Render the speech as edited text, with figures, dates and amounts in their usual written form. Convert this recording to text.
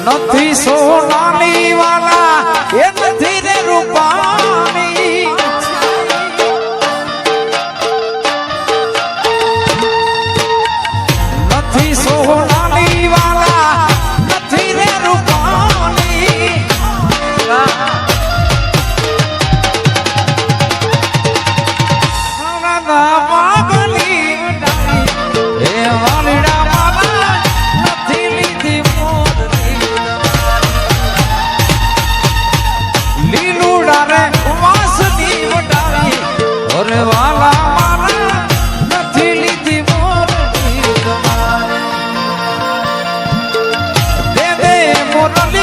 નથી સોનાની વાલા એ નથી રે રૂપાની નથી સોનાની વાલા નથી રે રૂપાની પાગલી એ વાલીડા મારા નથી લીધી લીલુડા રે વાસની વટાવી અરે વાલા મારા નથી લીધી મોરલી દે દે મોરલી